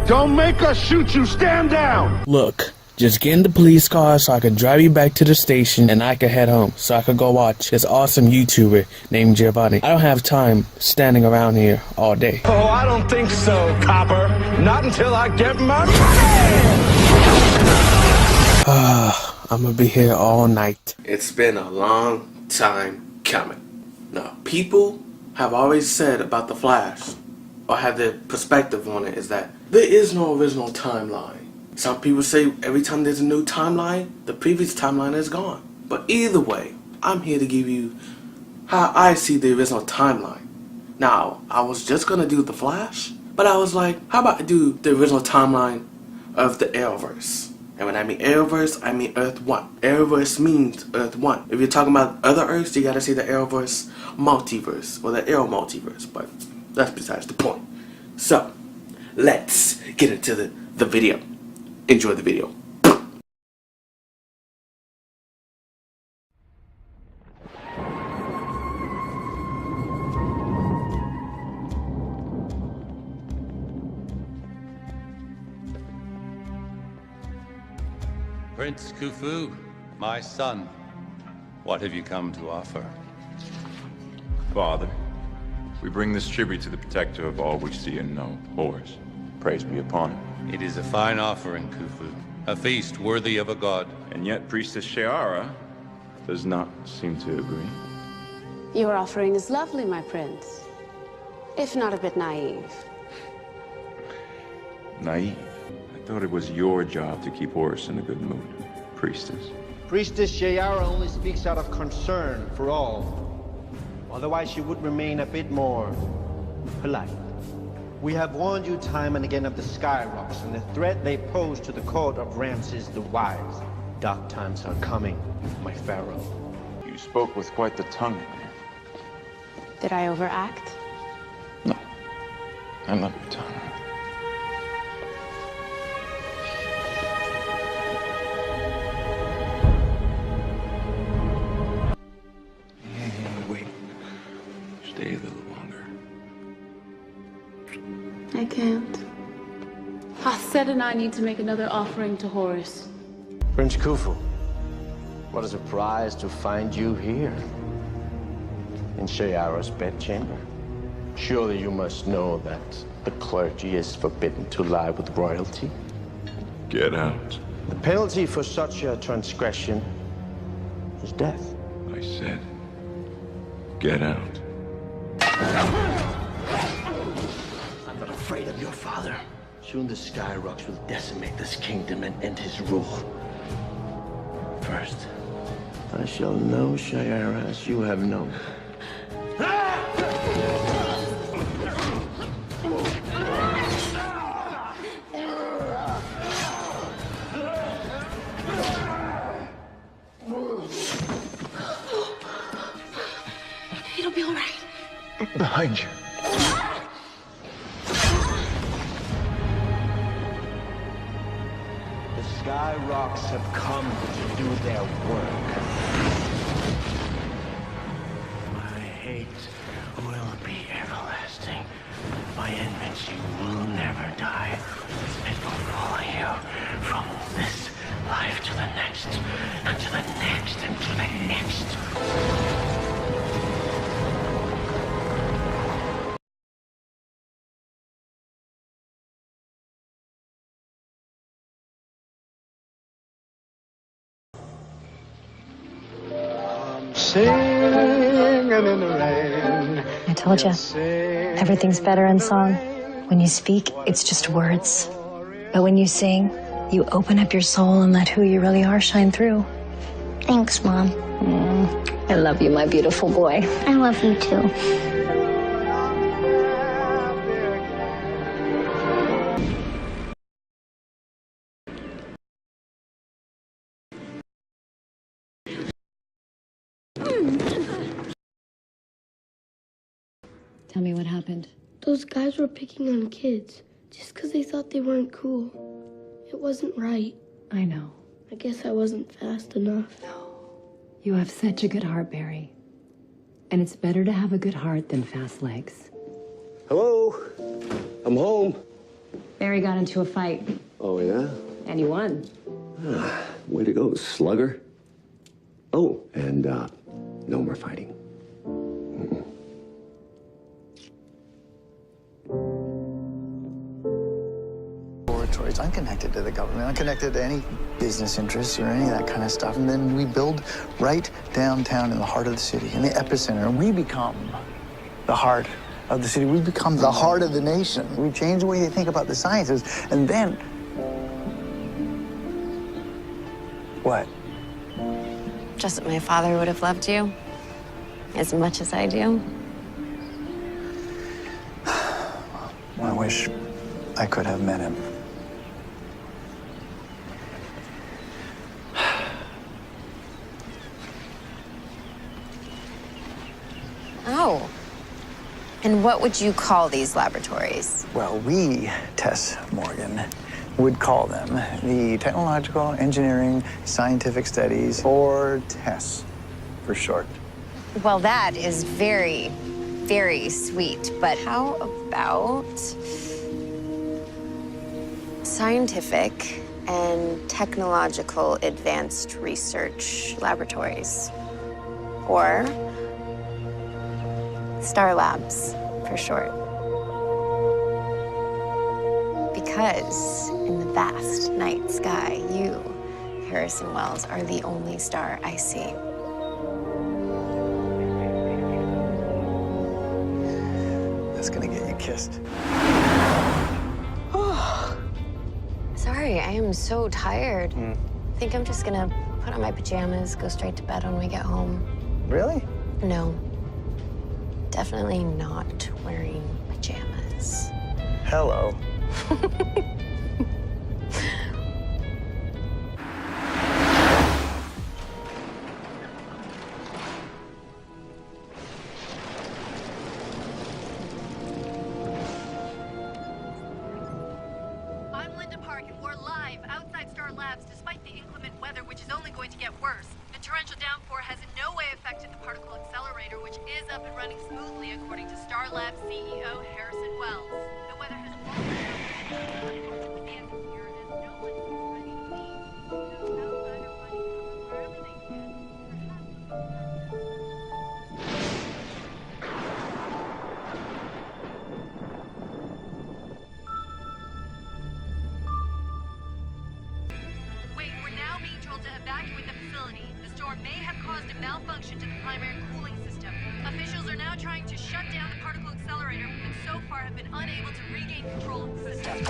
Don't make us shoot you. Stand down. Look, just get in the police car so I can drive you back to the station and I can head home so I can go watch this awesome YouTuber named Giovanni. I don't have time standing around here all day. Oh, I don't think so, copper. Not until I get my money. I'm gonna be here all night. It's been a long time coming. Now, people have always said about The Flash, or have their perspective on it, is that there is no original timeline. Some people say every time there's a new timeline, the previous timeline is gone. But either way, I'm here to give you how I see the original timeline. Now, I was just gonna do The Flash, but I was like, how about I do the original timeline of the Arrowverse? And when I mean Arrowverse, I mean Earth 1. Arrowverse means Earth 1. If you're talking about other Earths, you gotta say the Arrowverse multiverse, or the Arrow multiverse, but that's besides the point. So, let's get into the video. Enjoy the video. Prince Khufu, my son, what have you come to offer? Father, we bring this tribute to the protector of all we see and know, Horus. Praise be upon him. It is a fine offering, Khufu, a feast worthy of a god. And yet Priestess Shiara does not seem to agree. Your offering is lovely, my prince, if not a bit naive. Naive? I thought it was your job to keep Horus in a good mood, Priestess. Priestess Shiara only speaks out of concern for all. Otherwise, she would remain a bit more polite. We have warned you time and again of the Skyrocks and the threat they pose to the court of Ramses the Wise. Dark times are coming, my pharaoh. You spoke with quite the tongue in there. Did I overact? No. I love your tongue. Wait. Stay a little longer. I can't. Hased and I need to make another offering to Horus. Prince Khufu, what a surprise to find you here. In Shiara's bedchamber. Surely you must know that the clergy is forbidden to lie with royalty. Get out. The penalty for such a transgression is death. I said, get out. I'm not afraid of your father. Soon the Skyrocks will decimate this kingdom and end his rule. First, I shall know Shiara as you have known. It'll be all right. Behind you. The Skyrocks have come to do their work. My hate will be everlasting. My enmity will never die. It will follow you from this life to the next, and to the next, and to the next. Singing in the rain. I told you, everything's better in song. When you speak, it's just words. But when you sing, you open up your soul and let who you really are shine through. Thanks, Mom. I love you, my beautiful boy. I love you too. Tell me what happened. Those guys were picking on kids just because they thought they weren't cool. It wasn't right. I know. I guess I wasn't fast enough. You have such a good heart, Barry. And it's better to have a good heart than fast legs. Hello? I'm home. Barry got into a fight. Oh, yeah? And you won. Way to go, slugger. Oh, and no more fighting. Laboratories, unconnected to the government, unconnected to any business interests or any of that kind of stuff. And then we build right downtown in the heart of the city, in the epicenter, and we become the heart of the city. We become the heart of the nation. We change the way they think about the sciences, and then... What? Just that my father would have loved you as much as I do. I wish I could have met him. Oh. And what would you call these laboratories? Well, we, Tess Morgan, would call them the Technological Engineering Scientific Studies, or TESS for short. Well, that is very, very sweet, but how about Scientific and Technological Advanced Research Laboratories, or Star Labs for short? Because in the vast night sky, you, Harrison Wells, are the only star I see. That's gonna get you kissed. Sorry, I am so tired. I think I'm just gonna put on my pajamas, go straight to bed when we get home. Really? No. Definitely not wearing pajamas. Hello. I'm Linda Park, and we're live outside Star Labs despite the inclement weather, which is only going to get worse. The torrential downpour has in no way affected the particle accelerator, which is up and running smoothly, according to Star Labs CEO Harrison Wells. The weather has with the end of the year, and no one is ready to leave. So outside are finding help wherever they can. Wait, we're now being told to evacuate the facility. The storm may have caused a malfunction to the primary cooling system. Officials are now trying to shut down the particle accelerator, but so far have been unable to regain control of the system.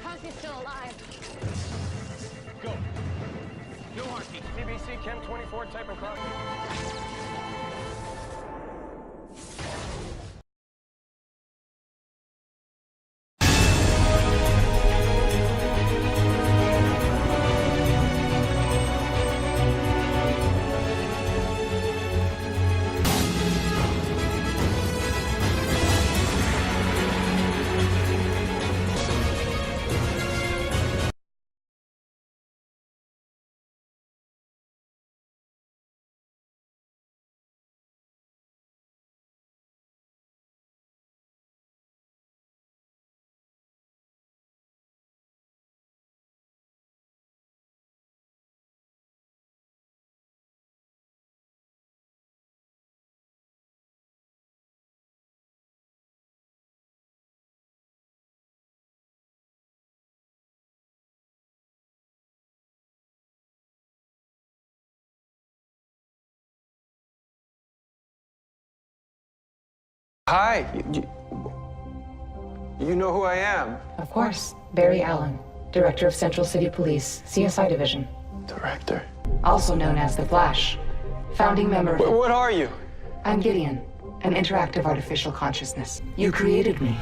How's he still alive? Go. No heartbeat. BBC Chem 24 type and cross. Hi. You know who I am? Of course. Barry Allen, Director of Central City Police, CSI Division. Director. Also known as The Flash. Founding member of... What are you? I'm Gideon, an interactive artificial consciousness. You created me.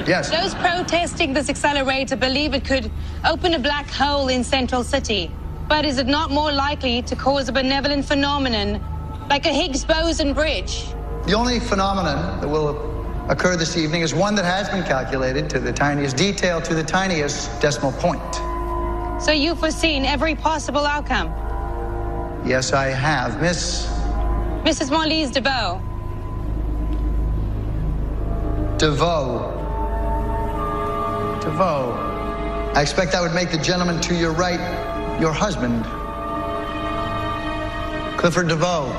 Yes. Those protesting this accelerator believe it could open a black hole in Central City. But is it not more likely to cause a benevolent phenomenon like a Higgs boson bridge? The only phenomenon that will occur this evening is one that has been calculated to the tiniest detail, to the tiniest decimal point. So you've foreseen every possible outcome? Yes, I have. Mrs. Marlise DeVoe. DeVoe. I expect that would make the gentleman to your right your husband. Clifford DeVoe.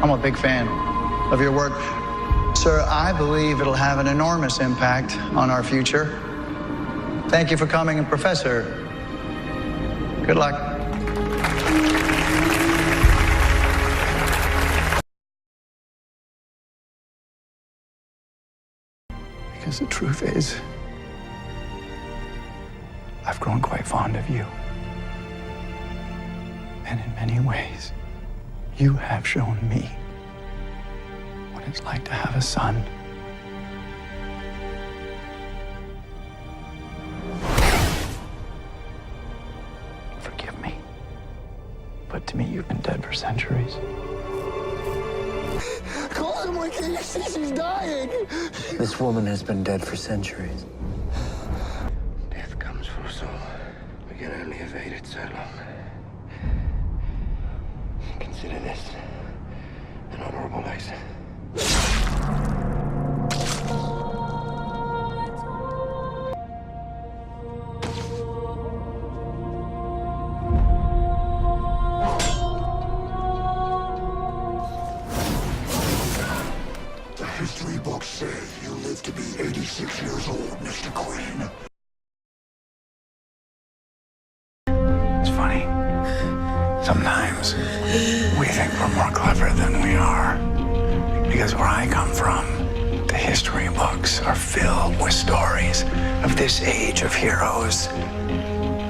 I'm a big fan of your work. Sir, I believe it'll have an enormous impact on our future. Thank you for coming, and Professor, good luck. Because the truth is, I've grown quite fond of you. And in many ways, you have shown me what it's like to have a son. Forgive me, but to me, you've been dead for centuries. Call someone, can you see she's dying? This woman has been dead for centuries. Death comes for us all. We can only evade it so long. Consider this an honorable exit. The history books say you live to be 86 years old, Mr. Queen. It's funny. Sometimes we think we're more clever than we are. Because where I come from, the history books are filled with stories of this age of heroes.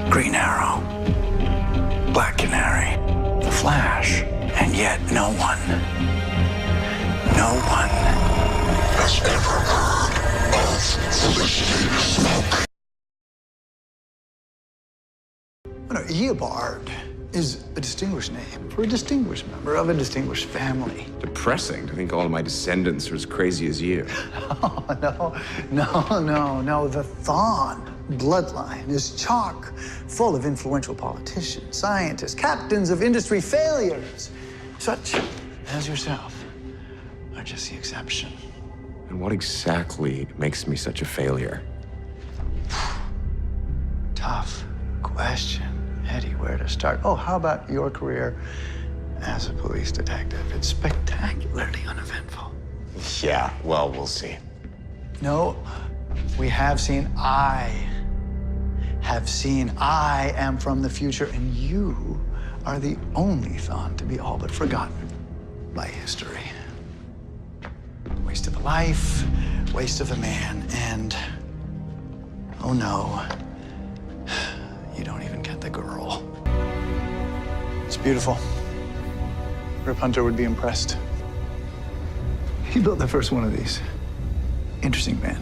Green Arrow, Black Canary, The Flash, and yet no one has ever heard of Felicity Smoke. Eobard is a distinguished name for a distinguished member of a distinguished family. Depressing to think all of my descendants are as crazy as you. Oh, no. The Thawne bloodline is chock full of influential politicians, scientists, captains of industry, failures. Such as yourself are just the exception. And what exactly makes me such a failure? Tough question, Eddie, where to start? Oh, how about your career as a police detective? It's spectacularly uneventful. Yeah, well, we'll see. No, we have seen. I am from the future, and you are the only Thawne to be all but forgotten by history. Waste of a life, waste of a man, and oh no, you don't even get the girl. It's beautiful. Rip Hunter would be impressed. He built the first one of these. Interesting man.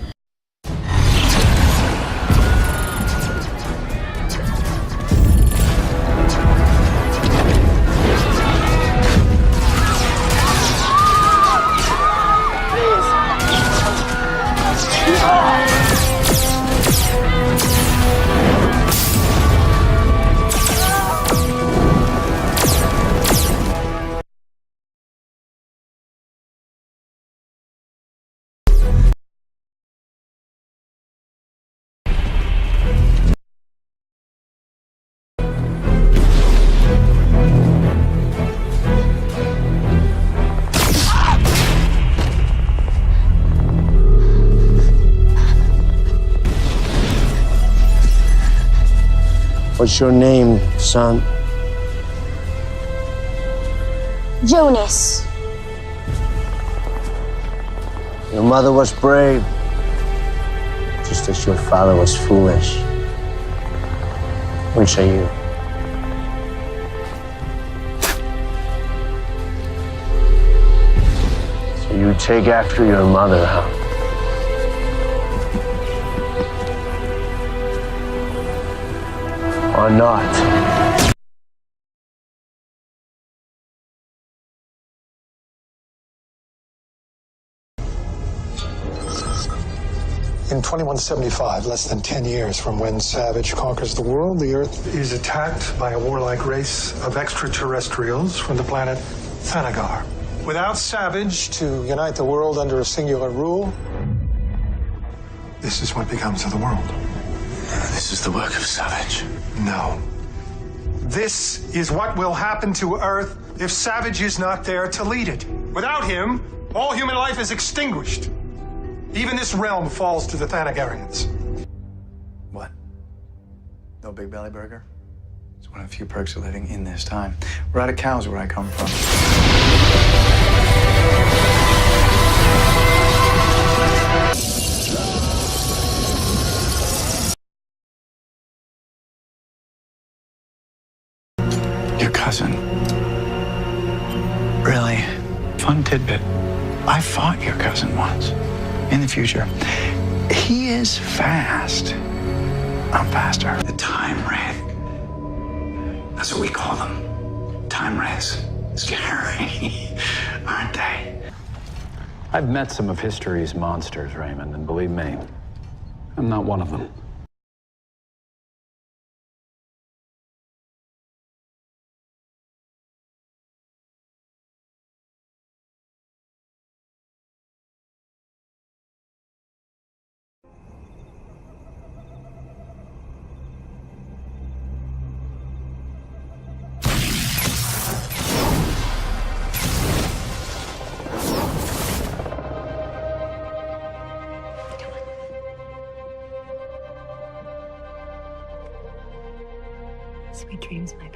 What's your name, son? Jonas. Your mother was brave, just as your father was foolish. Which are you? So you take after your mother, huh? Or not? In 2175, less than 10 years from when Savage conquers the world, the Earth is attacked by a warlike race of extraterrestrials from the planet Thanagar. Without Savage to unite the world under a singular rule, this is what becomes of the world. This is the work of Savage. No. This is what will happen to Earth if Savage is not there to lead it. Without him, all human life is extinguished. Even this realm falls to the Thanagarians. What? No Big Belly Burger? It's one of the few perks of living in this time. We're out of cows where I come from. Your cousin. Really? Fun tidbit. I fought your cousin once. In the future. He is fast. I'm faster. The time wraith. That's what we call them. Time wraiths. Scary, aren't they? I've met some of history's monsters, Raymond, and believe me, I'm not one of them. Sweet dreams, my